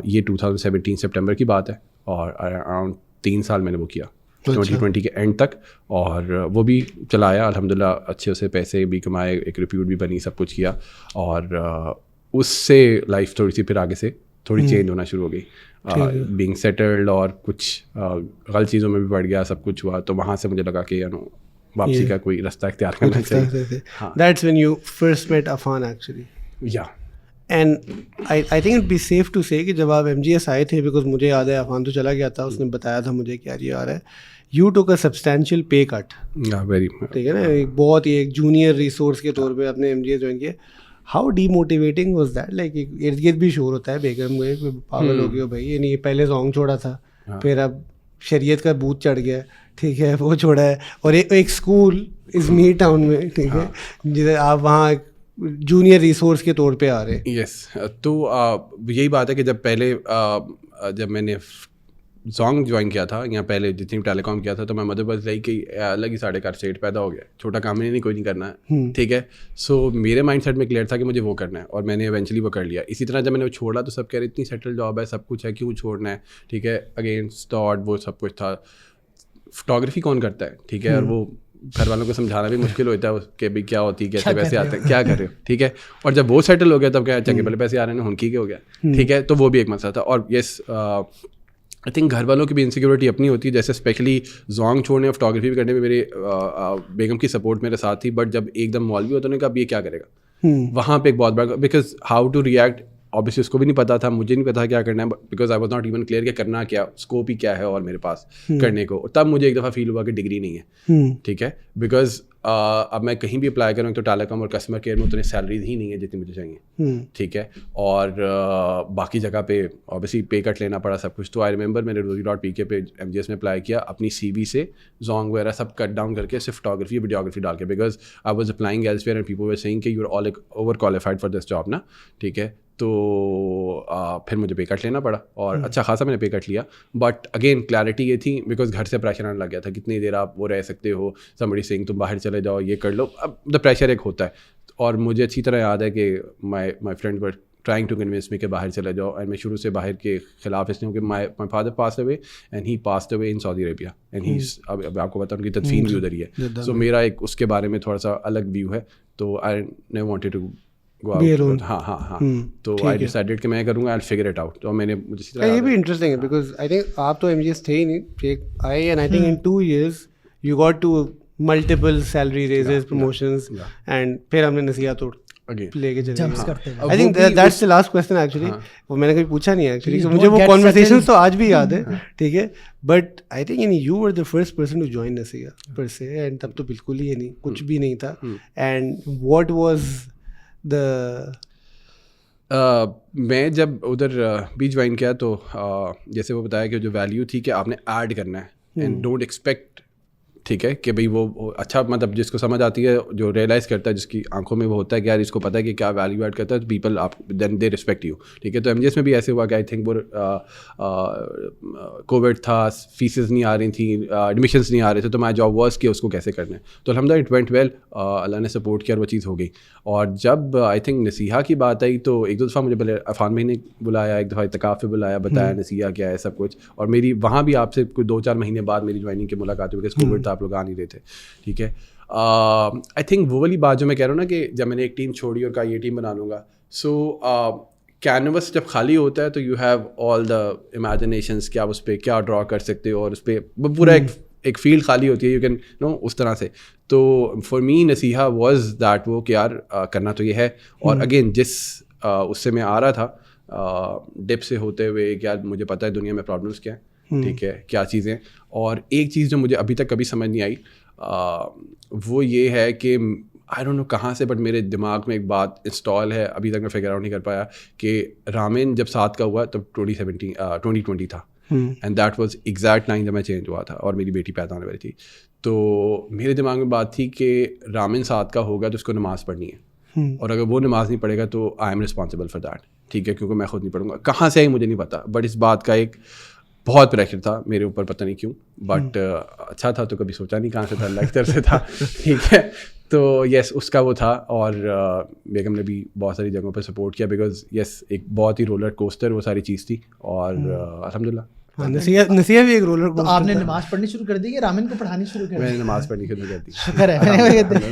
یہ 2017 سپٹمبر کی بات ہے, اور اراؤنڈ 3 سال میں نے وہ کیا, 2020 کے اینڈ تک. اور وہ بھی چلایا الحمدللہ, اچھے سے پیسے بھی کمائے, ایک ریپیوٹ بھی بنی, سب کچھ کیا. اور اس سے لائف تھوڑی سی پھر آگے سے تھوڑی چینج ہونا شروع ہو گئی, بینگ سیٹلڈ, اور کچھ غلط چیزوں میں بھی پڑ گیا, سب کچھ ہوا. تو وہاں سے مجھے لگا کہ واپسی کا کوئی رستہ اختیار کرنا چاہیے. That's when you first met Afan actually. Yeah. And I think it'd be safe to say کہ جب آپ MGS آئے تھے, بیکاز مجھے یاد ہے عفان تو چلا گیا تھا, اس نے بتایا تھا مجھے کہ یار یہ آ رہا ہے, you took a substantial pay cut, ٹھیک ہے نا, بہت ہی ایک جونیئر ریسورس کے طور پہ اپنے MGS جوائن کیا. How D motivating was that? Like ارد گرد بھی شور ہوتا ہے بیگم کو, پاگل ہو گیا بھائی, یعنی پہلے سانگ چھوڑا تھا, پھر اب شریعت کا بوت چڑھ گیا, ٹھیک ہے, وہ چھوڑا ہے, اور ایک اسکول از می ٹاؤن میں, ٹھیک ہے, جسے آپ وہاں جونیئر ریسورس کے طور پہ آ رہے ہیں. یس, تو یہی بات ہے کہ جب میں نے سانگ جوائن کیا تھا, یا پہلے جتنی ٹیلی کام کیا تھا, تو میں مدر بس لائک کہ الگ ہی 4.5 اسٹیٹ پیدا ہو گیا, چھوٹا کام نہیں, کوئی نہیں کرنا ہے, ٹھیک ہے. سو میرے مائنڈ سیٹ میں کلیئر تھا کہ مجھے وہ کرنا ہے, اور میں نے ایونچولی وہ کر لیا. اسی طرح جب میں نے وہ چھوڑا تو سب کہہ رہے اتنی سیٹل جاب ہے, سب کچھ ہے, کیوں چھوڑنا ہے, ٹھیک ہے. اگینسٹ تھاٹ وہ سب کچھ تھا. فوٹوگرافی کون کرتا ہے, ٹھیک ہے, اور وہ گھر والوں کو سمجھانا بھی مشکل ہوتا ہے کہ بھائی کیا ہوتی ہے, کیسے پیسے آتے ہیں, کیا کر رہے ہو, ٹھیک ہے. اور جب وہ سیٹل ہو گیا تب کیا چنگے پہلے پیسے آ رہے ہیں, ہنکی کے ہو گیا, ٹھیک ہے. تو وہ بھی ایک مسئلہ تھا. اور یس, آئی تھنک گھر والوں کی بھی انسیکیورٹی اپنی ہوتی ہے, جیسے اسپیشلی زونگ چھوڑنے اور فوٹوگرافی بھی کرنے میں میرے بیگم کی سپورٹ میرے ساتھ تھی. بٹ جب ایک دم مولوی ہوتا ہے کہ اب یہ کیا کرے گا, وہاں پہ ایک بہت بڑا, because how to react, obviously اس کو بھی نہیں پتا تھا, مجھے نہیں پتا کیا کرنا ہے, because I was not even clear کہ کرنا کیا, اسکوپ ہی کیا ہے اور میرے پاس کرنے کو. تب مجھے ایک دفعہ فیل ہوا کہ ڈگری نہیں ہے, ٹھیک ہے, بیکاز اب میں کہیں بھی اپلائی کروں تو ٹیلی کام اور کسٹمر کیئر میں اتنی سیلریز ہی نہیں ہے جتنی مجھے چاہیے, ٹھیک ہے. اور باقی جگہ پہ obviously پے کٹ لینا پڑا, سب کچھ. تو آئی ریممبر میں نے rosie.pk پہ MGS میں اپلائی کیا, اپنی CV سے زونگ وغیرہ سب کٹ ڈاؤن کر کے صرف فوٹوگرافی ویڈیوگرافی ڈال کے, because I was applying elsewhere and people were seeing کہ you are all over qualified for this job نا, ٹھیک ہے. تو پھر مجھے پے کٹ لینا پڑا, اور اچھا خاصا میں نے پے کٹ لیا. بٹ اگین کلیئرٹی یہ تھی, بیکاز گھر سے پریشر آنے لگ گیا تھا, کتنی دیر آپ وہ رہ سکتے ہو, somebody saying تم باہر چلے جاؤ, یہ کر لو. اب دا پریشر ایک ہوتا ہے. اور مجھے اچھی طرح یاد ہے کہ my friend were trying to convince me کہ باہر چلے جاؤ, اینڈ میں شروع سے باہر کے خلاف اس لیے ہوں کہ مائی father passed away and he passed away in Saudi Arabia, and he اب آپ کو بتاؤں ان کی تدفین بھی ادھر ہی ہے. سو میرا ایک اس کے بارے میں تھوڑا سا الگ ویو ہے. تو I never wanted to go Be out. alone. ہاں تو I decided کہ میں کروں گا, I'll figure it out. تو میں نے مجھے اسی طرح یہ بھی انٹرسٹنگ ہے بیکاز آئی تھنک آپ تو MGS تھے ہی نہیں, آئے and I think in 2 years you got to multiple salary raises, promotions, and پھر ہم نے نصیحت توڑ لے کے چلے. I think that's the last question actually. وہ میں نے کبھی پوچھا نہیں ایکچولی, مجھے وہ conversations تو آج بھی یاد ہے, ٹھیک ہے, but I think you were the first person to join نصیحہ پر سے, اینڈ تب تو بالکل ہی نہیں, کچھ بھی نہیں تھا. اینڈ what was the میں جب ادھر بھی جوائن کیا تو جیسے وہ بتایا کہ جو ویلیو تھی کہ آپ نے ایڈ کرنا ہے اینڈ ڈونٹ ایکسپیکٹ, ٹھیک ہے, کہ بھائی وہ اچھا مطلب جس کو سمجھ آتی ہے, جو ریئلائز کرتا ہے, جس کی آنکھوں میں وہ ہوتا ہے کہ یار اس کو پتہ ہے کہ کیا ویلیو ایڈ کرتا ہے, پیپل آپ دین دے ریسپیکٹ یو, ٹھیک ہے. تو MGS میں بھی ایسے ہوا کہ آئی تھنک وہ کووڈ تھا, فیسز نہیں آ رہی تھیں, ایڈمیشنس نہیں آ رہے تھے, تو میں جاب واز کہ اس کو کیسے کرنا ہے. تو الحمدللہ اٹ وینٹ ویل, اللہ نے سپورٹ کیا اور وہ چیز ہو گئی. اور جب آئی تھنک نصیحہ کی بات آئی تو ایک دو دفعہ مجھے پہلے عرفان بھائی نے بلایا, ایک دفعہ اتقاف پہ بلایا, بتایا نصیحہ کیا ہے سب کچھ, اور میری وہاں بھی آپ سے کوئی 2-4 مہینے بعد میری جوائننگ کی ملاقات ہوئی, کہ کووڈ تھا, آپ لوگ آ نہیں رہے تھے, ٹھیک ہے. آئی تھنک وہ والی بات جو میں کہہ رہا ہوں نا کہ جب میں نے ایک ٹیم چھوڑی اور کہا یہ ٹیم بنا لوں گا, سو کینوس جب خالی ہوتا ہے تو you have all the imaginations کہ آپ اس پہ کیا ڈرا کر سکتے ہو, اور اس پہ پورا ایک فیلڈ خالی ہوتی ہے, یو کین نو اس طرح سے. تو فار می نصیحہ واز دیٹ وہ کہ یار کرنا تو یہ ہے. اور اگین جس اس سے میں آ رہا تھا ڈپ سے ہوتے ہوئے, کیا مجھے پتہ ہے دنیا میں پرابلمس کیا ہیں, ٹھیک ہے, کیا چیزیں. اور ایک چیز جو مجھے ابھی تک کبھی سمجھ نہیں آئی وہ یہ ہے کہ آئی ڈونٹ نو کہاں سے, بٹ میرے دماغ میں ایک بات انسٹال ہے, ابھی تک میں فگر آؤٹ نہیں کر پایا, کہ رامین جب 7 کا ہوا تب 2020 تھا, and that was exact time جب میں چینج ہوا تھا اور میری بیٹی پیدا ہونے والی تھی. تو میرے دماغ میں بات تھی کہ رامین 7 کا ہوگا تو اس کو نماز پڑھنی ہے, اور اگر وہ نماز نہیں پڑھے گا تو I am responsible for that, ٹھیک ہے, کیونکہ میں خود نہیں پڑھوں گا. کہاں سے آئی مجھے نہیں پتا, بٹ اس بات کا ایک بہت پریشر تھا میرے اوپر, پتہ نہیں کیوں, بٹ اچھا تھا تو کبھی سوچا نہیں کہاں سے تھا, اللہ کی طرف سے تھا, ٹھیک ہے. تو یس اس کا وہ تھا, اور بیگم نے بھی بہت ساری جگہوں پہ سپورٹ کیا, بیکاز یس ایک بہت ہی رولر کوسٹر وہ ساری چیز تھی, اور الحمد للہ نصیحہ بھی ایک رولر کوسٹر. تو آپ نے نماز پڑھنی شروع کر دی کہ رامن کو پڑھانی شروع کر دی؟ میں نے نماز پڑھنی شروع کر دی. شکر ہے,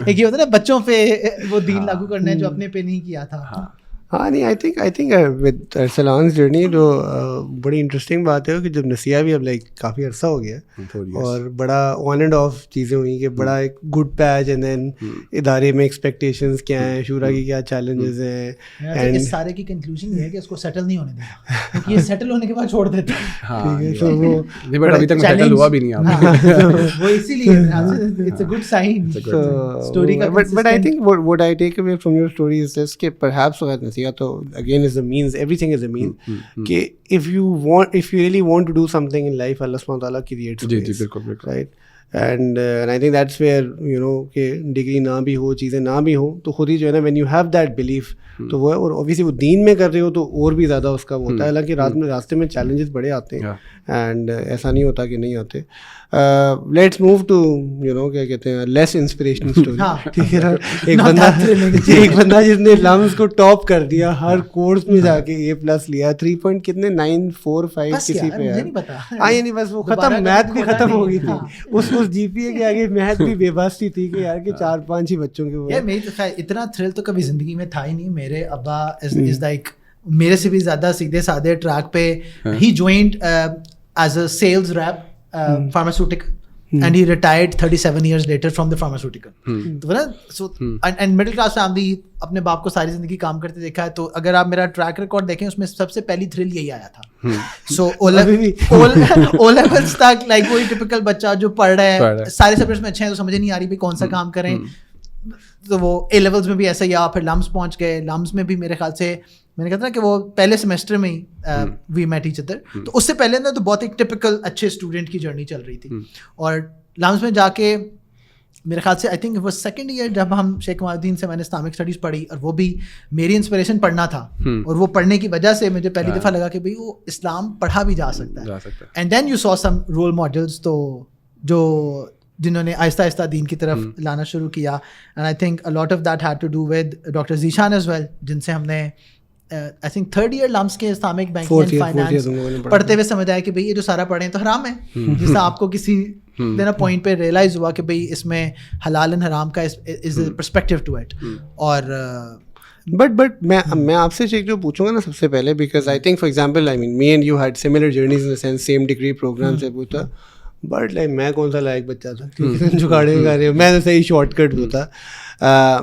ایک یہ ہوتا ہے نا بچوں پہ وہ دین لاگو کرنا ہے جو اپنے پہ نہیں کیا تھا. ہاں نہیں, آئی تھنک ود ارسلان's جرنی جو بڑی انٹرسٹنگ بات ہے کہ جب نصیحہ بھی اب لائک کافی عرصہ ہو گیا اور بڑا آن اینڈ آف چیزیں ہوئی کہ بڑا ایک گڈ پیچ, اینڈ دین ادارے میں ایکسپیکٹیشنس کیا ہیں, شورا کی کیا چیلنجز ہیں, اینڈ اس سارے کی کنکلوژن یہ ہے کہ اس کو سیٹل نہیں ہونے دینا, کیونکہ یہ سیٹل ہونے کے بعد چھوڑ دیتے ہیں. تو وہ بٹ ابھی تک سیٹل ہوا بھی نہیں آپ, وہ اسی لیے it's a good sign story کا. But I think what I take away from your story is this کہ perhaps تو again is the means, everything is a means, کہ if you really want to do something in life, Allah subhanahu wa ta'ala creates ways, right? And I think that's where you know کہ degree نہ بھی ہو, چیزیں نہ بھی ہوں, تو خود ہی جو ہے نا when you have that belief تو وہ, اور obviously وہ دین میں کر رہے ہو تو اور بھی زیادہ اس کا وہ ہوتا ہے, حالانکہ راستے میں چیلنجز بڑے آتے ہیں, اینڈ ایسا نہیں ہوتا کہ نہیں آتے. Let's move to you know کیا کہتے ہیں لیس انسپریشنل اسٹوری, ٹھیک ہے نا. ایک بندہ جس نے لمز کو ٹاپ کر دیا, ہر کورس میں جا کے A+ لیا, 3 پوائنٹ کتنے 945 کسی پہ ہے, ہاں یعنی بس وہ ختم, میتھ بھی ختم ہو گئی تھی اس GPA کے آگے, میتھ بھی بے بس تھی کہ یار کہ 4-5 ہی بچوں کے ہوئے. میری تو اتنا تھرل تو کبھی زندگی میں تھا ہی نہیں. میرے ابا از لائک میرے سے بھی زیادہ سیدھے سادے ٹریک پہ, he joined as a sales rep pharmaceutical, and he retired 37 years later from the pharmaceutical. تو نا so and middle class family, اپنے باپ کو ساری زندگی کام کرتے دیکھا ہے, تو اگر آپ میرا ٹریک ریکارڈ دیکھیں اس میں سب سے پہلی تھرل یہی آیا تھا. سو او لیولس تک لائک وہی ٹپیکل بچہ جو پڑھ رہا ہے, سارے سبجیکٹس میں اچھے ہیں تو سمجھ نہیں آ رہی بھائی کون سا کام کریں, تو وہ اے لیولس میں بھی ایسا ہی, پھر لمس پہنچ گئے. لمس میں بھی میرے خیال سے میں نے کہا تھا کہ وہ پہلے سیمسٹر میں ہی وی میٹ ایچ ادر, تو اس سے پہلے نا تو بہت ایک ٹپیکل اچھے اسٹوڈنٹ کی جرنی چل رہی تھی. اور لمس میں جا کے میرے خیال سے آئی تھنک وہ سیکنڈ ایئر جب ہم شیخ کمال الدین سے میں نے اسلامک اسٹڈیز پڑھی, اور وہ بھی میری انسپریشن پڑھنا تھا, اور وہ پڑھنے کی وجہ سے مجھے پہلی دفعہ لگا کہ بھائی وہ اسلام پڑھا بھی جا سکتا ہے. And then you saw some role models, تو جو جنہوں نے آہستہ آہستہ دین کی طرف لانا شروع کیا. And I think a lot of that had to do with doctor Zeeshan as well, جن سے ہم نے آئی تھنک 3rd ایئر لمس کے اسلامک بینکنگ اینڈ فائنانس پڑھتے ہوئے سمجھ آیا کہ بھائی یہ جو سارا پڑھیں تو حرام ہے, جس سے آپ کو کسی دن پوائنٹ پہ ریئلائز ہوا کہ بھائی اس میں حلال اینڈ حرام کا از اے پرسپیکٹیو ٹو اٹ. اور بٹ میں آپ سے ایک جو پوچھوں گا نا سب سے پہلے, because I think for example I mean me and you had similar journeys in the sense, same degree program سے پوچھا, بٹ لائک میں کون سا لائق بچہ تھا جھکاڑے میں کر رہے ہوں, میں تو صحیح شارٹ کٹ ہوتا.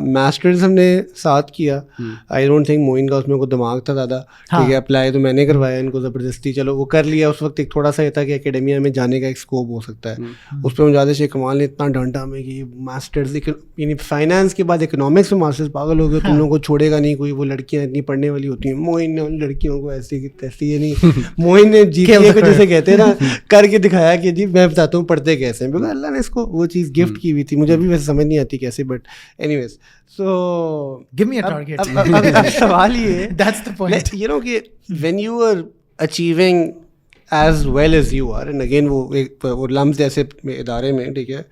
ماسٹرز ہم نے ساتھ کیا, آئی ڈونٹ تھنک موئن کا اس میں کوئی دماغ تھا زیادہ, ٹھیک ہے, اپلائی تو میں نے کروایا ان کو زبردستی, چلو وہ کر لیا. اس وقت ایک تھوڑا سا یہ تھا کہ اکیڈمیا میں جانے کا ایک اسکوپ ہو سکتا ہے, اس پہ زیادہ شیخ کمال نے اتنا ڈانٹا ہمیں کہ ماسٹرز یعنی فائنانس کے بعد اکنامکس میں ماسٹرز, پاگل ہو گئے, تم لوگوں کو چھوڑے گا نہیں کوئی, وہ لڑکیاں اتنی پڑھنے والی ہوتی ہیں. موئن نے ان لڑکیوں کو ایسی کی تیسی, یعنی موئن نے جی کو جیسے کہتے ہیں نا کر کے دکھایا کہ جی میں بتاتا ہوں پڑھتے کیسے ہیں, بیکاز اللہ نے اس کو وہ چیز گفٹ کی ہوئی تھی. مجھے ابھی ویسے سمجھ نہیں آتی کیسے, but anyways. So give me a target. اب سوال یہ ہے, that's the point, you know کہ when you are achieving as well as you are, and again وہ لمز جیسے ادارے میں, ٹھیک ہے,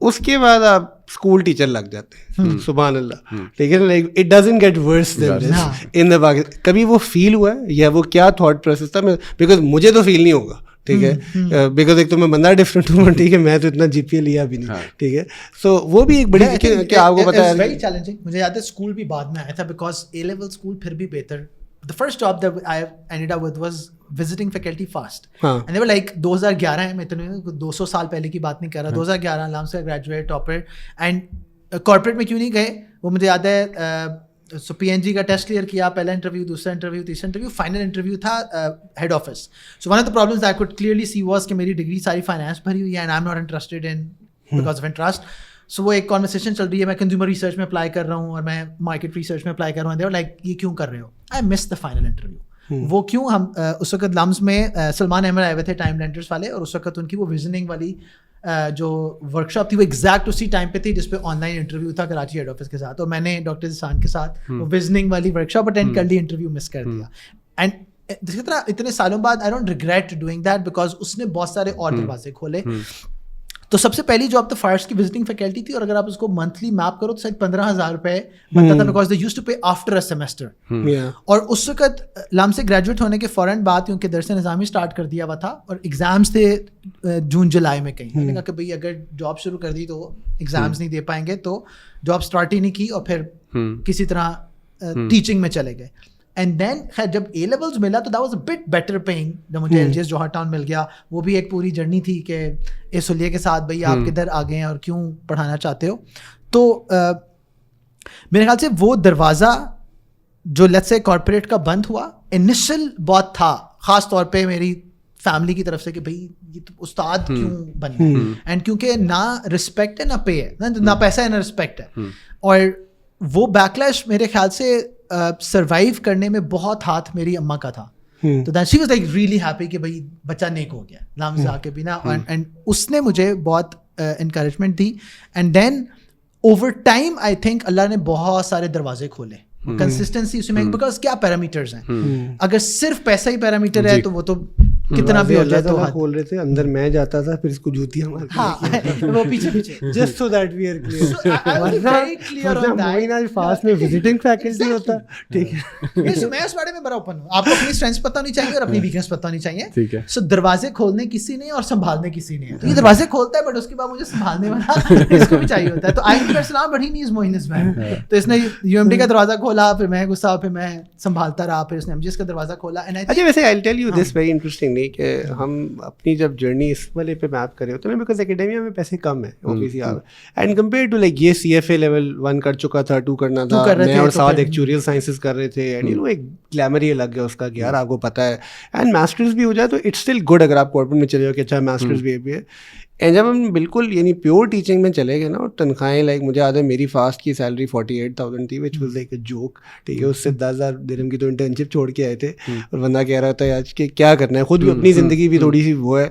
اس کے بعد آپ اسکول ٹیچر لگ جاتے ہیں, سبحان اللہ, ٹھیک ہے, like it doesn't get worse than this in the Pakistan. کبھی وہ فیل ہوا ہے یا وہ کیا تھاٹ پروسیس تھا؟ بیکاز مجھے تو فیل نہیں ہوگا, ٹھیک ہے, بیکاز ایک تو میں بندہ ڈفرینٹ ہوں, ٹھیک ہے, میں تو اتنا جی پی اے لیا بھی نہیں, ٹھیک ہے. سو وہ بھی ایک بڑی کہ آپ کو پتا ہے ویری چیلنجنگ. مجھے یاد ہے اسکول بھی بعد میں آیا تھا, بیکاز اے لیول اسکول پھر بھی بہتر. The first job that I ended up with was visiting faculty fast. And they were like 2011 ہے, میں تو 200 سال پہلے کی بات نہیں کر رہا, 2011 علام سے گریجویٹ ٹاپر. اینڈ کارپوریٹ میں کیوں نہیں گئے وہ مجھے یاد ہے. سو پی این جی کا ٹیسٹ کلیئر کیا, پہلا انٹرویو, دوسرا انٹرویو, تیسرا انٹرویو, فائنل انٹرویو تھا head office. So one of the problems I could clearly see was کہ میری ڈگری ساری فائنانس بھری ہوئی ہے, and I am not interested in because of interest. So وہ ایک کانورسیشن چل رہی ہے, میں کنزیومر ریسرچ میں اپلائی کر رہا ہوں اور میں مارکیٹ ریسرچ میں اپلائی کر رہا ہوں. دیور لائک یہ کیوں کر رہے ہو؟ آئی مس دا فائنل انٹرویو. وہ کیوں؟ ہم اس وقت لمز میں سلمان احمد آئے ہوئے تھے ٹائم لینڈرس والے, اور اس وقت ان کی وہ وزننگ والی جو ورک شاپ تھی وہ ایگزیکٹ اسی ٹائم پہ تھی جس پہ آن لائن انٹرویو تھا کراچی ہیڈ آفس کے ساتھ, اور میں نے ڈاکٹر ذیشان کے ساتھ وہ وزننگ والی ورک شاپ اٹینڈ کر لی, انٹرویو مس کر دیا. اینڈ جس طرح اتنے سالوں بعد I don't regret doing that, because اس نے بہت سارے اور دروازے کھولے. تو سب سے پہلی جاب تو فارس کی وزٹنگ فیکلٹی تھی, اور اگر آپ اس کو منتھلی میپ کرو تو شاید 15,000 روپے بنتا تھا, because they use to pay after a semester. اور اس وقت لام سے گریجویٹ ہونے کے فوراً بعد کیونکہ درس نظامی اسٹارٹ کر دیا ہوا تھا اور ایگزامس تھے جون جولائی میں کہیں, میں نے کہا کہ بھائی اگر جاب شروع کر دی تو ایگزامس نہیں دے پائیں گے, تو جاب اسٹارٹ ہی نہیں کی, اور پھر کسی طرح ٹیچنگ میں چلے گئے. اینڈ دین خیر جب اے لیولس ملا تو that was a but better paying. جب مجھے ایل جی ایس جوہر ٹاؤن مل گیا, وہ بھی ایک پوری جرنی تھی کہ اس سلیے کے ساتھ بھائی آپ کدھر آ گئے ہیں اور کیوں پڑھانا چاہتے ہو. تو میرے خیال سے وہ دروازہ جو لیٹس سے کارپوریٹ کا بند ہوا, انیشل بہت تھا, خاص طور پہ میری فیملی کی طرف سے کہ بھائی یہ تو استاد کیوں بننا, اینڈ کیونکہ نہ رسپیکٹ ہے نہ پے ہے, نہ پیسہ ہے نہ رسپیکٹ ہے. اور وہ بیکلیش میرے خیال سے سروائیو کرنے میں بہت ہاتھ میری اماں کا تھا. تو then she was like really happy کہ بھائی بچہ نیک ہو گیا نام سے آ کے بھی نا, اینڈ اس نے مجھے بہت انکریجمنٹ دی. And then over time I think Allah نے بہت سارے دروازے کھولے, کنسسٹنسی اس میں, بیکاز کیا پیرامیٹرز ہیں, اگر صرف پیسہ ہی پیرامیٹر ہے تو وہ تو کتنا بھی ہو جائے تو کھول رہے تھے, اندر میں جاتا تھا پھر اس کو جوتیاں مارتے, وہ پیچھے پیچھے just so that we are clear. Moin آج فاسٹ میں وزٹنگ فیکلٹی ہوتا, ٹھیک ہے, میں اس بارے میں بڑا اوپن ہوں. آپ کو اپنی اسٹرینتھس پتہ ہونی چاہیے اور اپنی ویکنیس پتہ ہونی چاہیے. سو دروازے کھولنے کسی نے اور سنبھالنے کسی نے, تو یہ دروازے کھولتا ہے بٹ اس کے بعد مجھے سنبھالنے والا اس کو بھی چاہیے ہوتا ہے. تو آئی پرسنال بڑی نہیں موئن اس میں, تو اس نے یو ایم ڈی کا دروازہ کھولا, پھر میں غصہ, پھر میں سنبھالتا رہا, پھر اس نے ایم جی ایس کا دروازہ کھولا. اچھا ویسے I tell you this very interestingly کہ ہم اپنی جب جرنی اس والے پہ میپ کر رہے ہوتے ہیں نا, بیکاز اکیڈمیا میں پیسے کم ہیں obviously, and compare to like یہ سی ایف اے لیول 1 کر چکا تھا, 2 کرنا تھا, میں اور ساتھ ایکچوریل سائنسز کر رہے تھے, اینڈ یو نو ایک گلیمر ہی الگ ہے اس کا کہ یار آپ کو پتہ ہے, اینڈ ماسٹرز بھی ہو جائے تو اٹس اسٹل گڈ اگر آپ کارپوریٹ میں چلے جاؤ کہ اچھا ماسٹرز بھی ہے. اینڈ جب ہم بالکل یعنی پیور ٹیچنگ میں چلے گئے نا, اور تنخواہیں لائک مجھے یاد ہے میری فاسٹ کی سیلری 48,000 تھی, which was like a joke, ٹھیک ہے, اس سے 10,000 درہم کی تو انٹرنشپ چھوڑ کے آئے تھے, اور بندہ کہہ رہا ہوتا ہے آج کہ کیا کرنا ہے, خود بھی اپنی زندگی بھی تھوڑی سی وہ ہے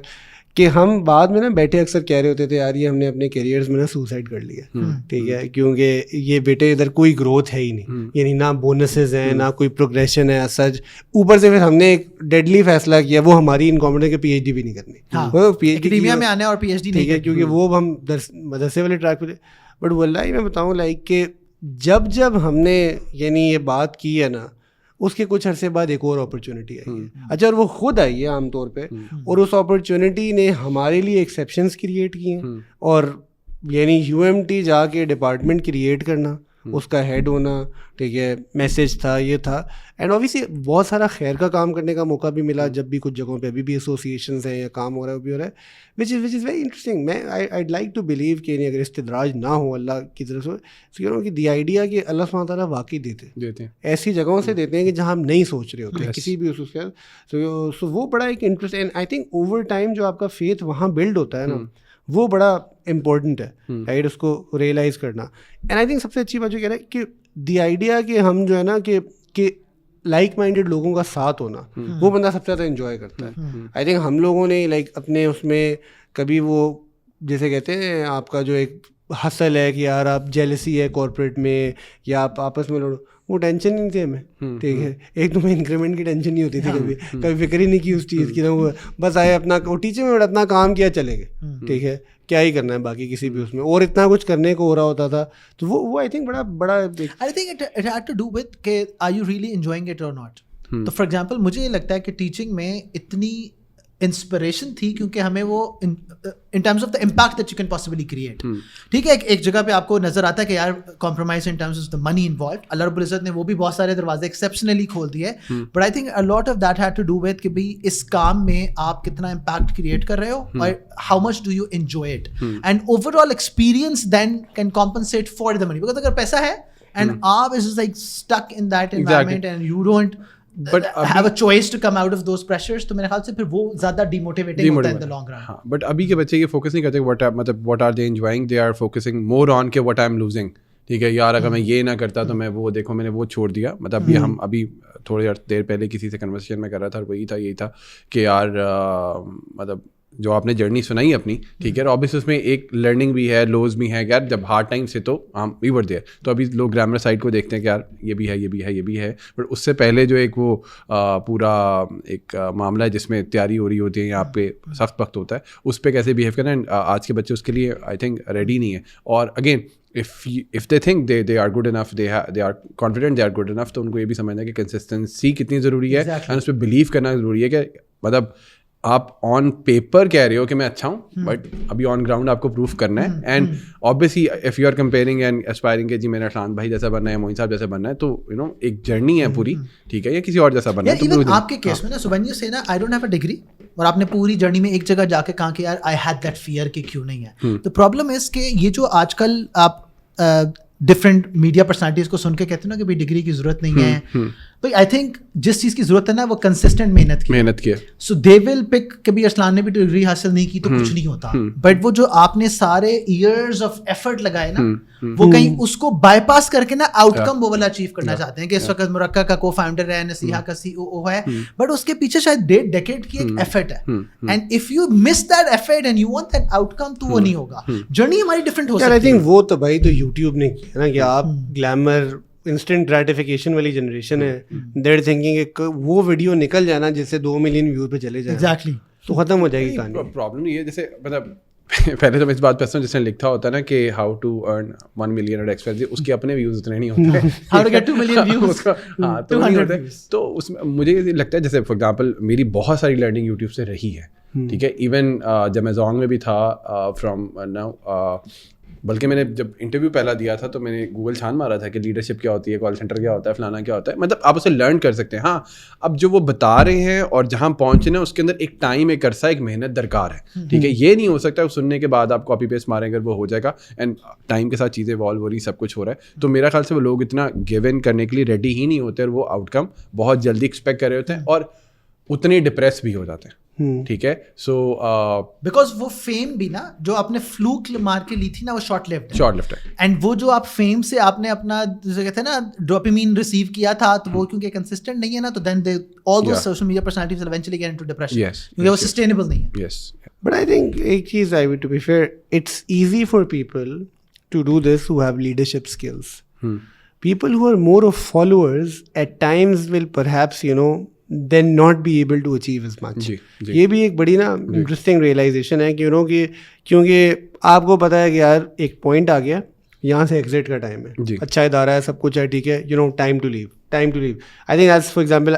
کہ ہم بعد میں نا بیٹھے اکثر کہہ رہے ہوتے تھے یار یہ ہم نے اپنے کیریئرز میں نا سوسائڈ کر لیا, ٹھیک ہے, کیونکہ یہ بیٹے ادھر کوئی گروتھ ہے ہی نہیں, یعنی نہ بونسز ہیں نہ کوئی پروگریشن ہے سچ. اوپر سے پھر ہم نے ایک ڈیڈلی فیصلہ کیا, وہ ہماری انکمبلنٹ کہ پی ایچ ڈی بھی نہیں کرنی, اکیڈمیا میں آنا اور پی ایچ ڈی ٹھیک ہے, کیونکہ وہ ہم مدرسے والے ٹریک پہ تھے. بٹ واللہ میں بتاؤں لائک کہ جب ہم نے یعنی یہ بات کی ہے نا, اس کے کچھ عرصے بعد ایک اور اپرچونیٹی آئی ہے. اچھا, اور وہ خود آئی ہے عام طور پہ, اور اس اپرچونیٹی نے ہمارے لیے ایکسیپشنس کریٹ کی ہیں, اور یعنی یو ایم ٹی جا کے ڈپارٹمنٹ کریٹ کرنا, اس کا ہیڈ ہونا, ٹھیک ہے, میسیج تھا, یہ تھا. اینڈ اوبیسلی بہت سارا خیر کا کام کرنے کا موقع بھی ملا جب بھی کچھ جگہوں پہ ابھی بھی ایسوسیشنز ہیں یا کام ہو رہا ہے, وہ بھی ہو رہا ہے, وچ از ویری انٹرسٹنگ. میں آئیڈ لائک ٹو بلیو کہ اگر استدراج نہ ہو اللہ کی طرف سے, کہ دی آئیڈیا کہ اللہ سبحانہ تعالیٰ واقعی دیتے ہیں, ایسی جگہوں سے دیتے ہیں کہ جہاں ہم نہیں سوچ رہے ہوتے ہیں کسی بھی اس کے. سو وہ بڑا ایک interest, and I think over time جو آپ کا فیتھ وہاں بلڈ ہوتا ہے نا, وہ بڑا امپورٹنٹ ہے, رائٹ, اس کو ریئلائز کرنا. اینڈ آئی تھنک سب سے اچھی بات جو کہہ رہا ہے کہ دی آئیڈیا کہ ہم جو ہے نا کہ لائک مائنڈیڈ لوگوں کا ساتھ ہونا, وہ بندہ سب سے زیادہ انجوائے کرتا ہے. آئی تھنک ہم لوگوں نے لائک اپنے اس میں کبھی وہ جیسے کہتے ہیں آپ کا جو ایک ہسل ہے کہ یار آپ جیلسی ہے کارپوریٹ میں یا آپ آپس میں لڑو, وہ ٹینشن نہیں تھی ہمیں, ٹھیک ہے. ایک تو میں انکریمنٹ کی ٹینشن نہیں ہوتی تھی کبھی فکر ہی نہیں کی اس چیز کی, نا وہ بس آئے اپنا ٹیچر میں اپنا کام کیا چلے گئے, ٹھیک ہے, کیا ہی کرنا ہے باقی کسی بھی اس میں, اور اتنا کچھ کرنے کو ہو رہا ہوتا تھا. تو وہ آئی تھنک بڑا I think it had to do with کہ are you really enjoying it اور ناٹ. تو فار ایگزامپل مجھے یہ لگتا ہے کہ ٹیچنگ میں اتنی انسپریشن تھی کیونکہ ہمیں وہ ان terms of the impact that you can possibly create, ٹھیک ہے. ایک جگہ پہ آپ کو نظر آتا ہے کہ یار compromise in terms of the money involved, Allah رب العزت نے وہ بھی بہت سارے دروازے ایکسیپشنلی کھول دیے, but I think a lot of that had to do with کہ بھائی اس کام میں آپ کتنا امپیکٹ کریٹ کر رہے ہو اور how much do you enjoy it, and overall experience then can compensate for the money. Because اگر پیسہ ہے اینڈ آپ is like stuck in that environment and you don't but have a choice to come out of those pressures, تو میرے خیال سے پھر وہ زیادہ ڈیموٹیویٹنگ ہوتا ہے in the long run. ہاں, بٹ ابھی کے بچے یہ فوکس نہیں کرتے مطلب what are they enjoying, they are focusing more on کہ what I'm losing. ٹھیک ہے یار, اگر میں یہ نہ کرتا تو میں وہ دیکھو میں نے وہ چھوڑ دیا. مطلب یہ ہم ابھی تھوڑی دیر پہلے کسی سے کنورسیشن میں کر رہا تھا, اور یہی تھا کہ یار مطلب جو آپ نے جرنی سنائی اپنی, ٹھیک ہے, اور obviously اس میں ایک لرننگ بھی ہے, لوز بھی ہے. یار جب ہارڈ ٹائم سے تو ہم وی ور دیئر, تو ابھی لوگ گرامر سائڈ کو دیکھتے ہیں کہ یار یہ بھی ہے, یہ بھی ہے, یہ بھی ہے, بٹ اس سے پہلے جو ایک وہ پورا ایک معاملہ ہے جس میں تیاری ہو رہی ہوتی ہے, یہاں پہ سخت وقت ہوتا ہے, اس پہ کیسے بیہیو کرنا ہے. آج کے بچے اس کے لیے آئی تھنک ریڈی نہیں ہے. اور again if they think they are good enough, they are confident they are good enough, تو ان کو یہ بھی سمجھنا ہے کہ کنسسٹنسی کتنی ضروری ہے, اور اس پہ بلیو کرنا ضروری ہے کہ مطلب آپ آن پیپر کہہ رہے ہو کہ میں اچھا ہوں, بٹ ابھی آن گراؤنڈ آپ کو پروف کرنا ہے. And obviously if you are comparing and aspiring کہ جی میں نے ارسلان بھائی جیسا بننا ہے, معین صاحب جیسا بننا ہے, تو یو نو ایک جرنی ہے پوری, ٹھیک ہے, یا کسی اور جیسا بننا ہے. ایون آپ کے کیس میں نا, so when you say نا I don't have a degree, اور آپ نے پوری جرنی میں ایک جگہ جا کے کہا کہ یار I had that fear کہ کیوں نہیں ہے. تو پرابلم اس کہ یہ جو آج کل آپ ڈفرینٹ میڈیا پرسنالٹیز کو سن کے کہتے ہیں نا کہ بھائی ڈگری کی ضرورت نہیں ہے, بھائی آئی تھنک جس چیز کی ضرورت ہے نا وہ کنسسٹنٹ محنت کی. سو دے ول پک کبھی ارسلان نے بھی ڈگری حاصل نہیں کی تو کچھ نہیں ہوتا, بٹ وہ جو آپ نے سارے ایئرز آف ایفرٹ لگائے نا, وہ کہیں اس کو بائی پاس کر کے نا آؤٹ کم وہ والا اچیو کرنا چاہتے ہیں. کہ اس وقت مرکہ کا کو فاؤنڈر ہے, نصیحہ کا CEO ہے, بٹ اس کے پیچھے شاید 1.5 ڈیکیڈ کی ایک ایفرٹ ہے, and if you miss that effort and you want that out کم, تو وہ نہیں ہوگا. جرنی ہماری ڈفرینٹ ہو سکتی ہے. آئی تھنک وہ تو بھائی تو یوٹیوب نے کیا نا کہ آپ گلیمر انسٹنٹ گریٹیفیکیشن والی جنریشن ہے, دیٹ تھنکنگ کہ وہ ویڈیو نکل جانا جس سے 2 ملین ویو پہ چلے جائیں, ایگزیکٹلی, تو ختم ہو جائے گی کہانی. پرابلم یہ ہے جیسے مطلب پہلے تو میں اس بات پہ ہوں, جس نے لکھا ہوتا ہے نا کہ ہاؤ ٹو ارن 1 ملین اور ایکسپیرینس, اس کے اپنے ویوز اتنے نہیں ہوتے, how to get 2 million views, ہاں تو نہیں ہوتے. تو اس میں مجھے لگتا ہے جیسے فار ایگزامپل میری بہت ساری لرننگ یوٹیوب سے رہی ہے, ٹھیک ہے. ایون جب میں زونگ میں بھی تھا فرام ناؤ, بلکہ میں نے جب انٹرویو پہلا دیا تھا تو میں نے گوگل چھان مارا تھا کہ لیڈرشپ کیا ہوتی ہے, کال سینٹر کیا ہوتا ہے, فلانا کیا ہوتا ہے. مطلب آپ اسے لرن کر سکتے ہیں. ہاں اب جو وہ بتا رہے ہیں اور جہاں پہنچنا ہے اس کے اندر ایک ٹائم, ایک عرصہ, ایک محنت درکار ہے, ٹھیک ہے. یہ نہیں ہو سکتا سننے کے بعد آپ کاپی پیسٹ ماریں اگر وہ ہو جائے گا, اینڈ ٹائم کے ساتھ چیزیں ایوالو ہو رہی, سب کچھ ہو رہا ہے. تو میرا خیال سے وہ لوگ اتنا گیو ان کرنے کے لیے ریڈی ہی نہیں ہوتے, اور وہ آؤٹ کم بہت جلدی ایکسپیکٹ کر رہے ہوتے ہیں, اور اتنے ڈپریس بھی ہو جاتے ہیں, ٹھیک ہے. سو بیکاز وہ فیم بھی نا جو آپ نے فلوک مار کے لی تھی نا, وہ شارٹ لیفٹ ہے, اینڈ وہ جو آپ فیم سے آپ نے اپنا جیسے کہتے ہیں نا ڈوپامین ریسیو کیا تھا, تو وہ کیونکہ کنسسٹنٹ نہیں ہے نا, تو then they all those social media personalities will eventually get into depression, کیونکہ وہ سسٹینیبل نہیں ہے. بٹ آئی تھنک ایک چیز I to be fair, it's easy for people to do this who have leadership skills. People who are more of followers at times will perhaps you know then not be able to achieve as much. یہ بھی ایک بڑی نا interesting realization ہے کہ کیونکہ آپ کو پتہ ہے کہ یار ایک پوائنٹ آ گیا, یہاں سے ایگزٹ کا ٹائم ہے, اچھا ادارہ ہے, سب کچھ ہے, ٹھیک ہے, you know time to leave, time to leave. I think that's, for example,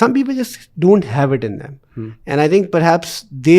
Some people just don't have it in them. And I think perhaps they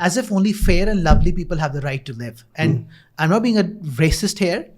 As if only fair and lovely people have the right to live. And I'm not being a racist here,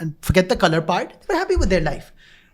and forget the color part, they were happy with their life.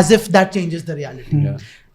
As if that changes the reality.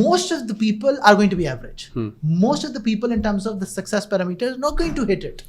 Most of the people are going to be average. Most of the people in terms of the success parameters are not going to hit it.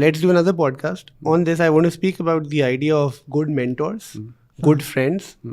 let's do another podcast on this. I want to speak about the idea of good mentors, good friends,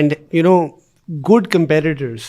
and you know good competitors.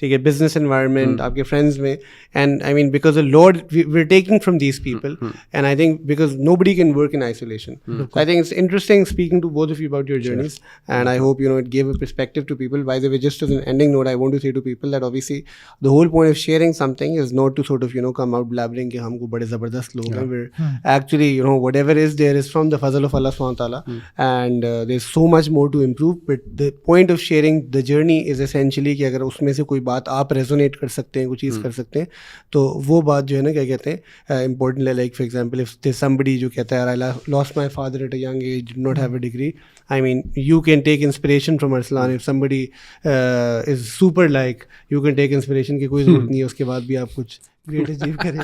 ٹھیک ہے, business environment, آپ کے friends میں, and I mean because lord we are taking from these people, and I think because nobody can work in isolation. I think it's interesting speaking to both of you about your journeys, and I hope it gave a perspective to people. By the way, just as an ending note, I want to say to people that obviously the whole point of sharing something is not to sort of come out blabbering کہ ہم کو بڑے زبردست لوگ ہیں. We're actually whatever is there is from the fazl of Allah subhanahu wa ta'ala, and there's so much more to improve, but the point of sharing the journey is essentially کہ اگر اس میں سے کوئی بات آپ ریزونیٹ کر سکتے ہیں, کوئی چیز کر سکتے ہیں, تو وہ بات جو ہے نا کیا کہتے ہیں امپورٹنٹ ہے. Like for example if there's somebody جو کہتا ہے I lost my father at a young age, did not have a degree, I mean you can take inspiration from Arslan. If somebody is super like, you can take inspiration کی کوئی ضرورت نہیں ہے اس کے بعد بھی آپ کچھ گریٹ اچیو کریں,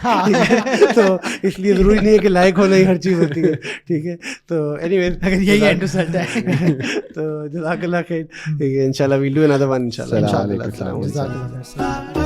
تو اس لیے ضروری نہیں ہے کہ لائک ہونا ہی ہر چیز ہوتی ہے, ٹھیک ہے. تو اینی ویز اگر یہی اینڈ رزلٹ ہے تو جزاک اللہ خیر, ٹھیک ہے, ان شاء اللہ ویل ڈو another one, ان شاء اللہ. جزاک اللہ خیر.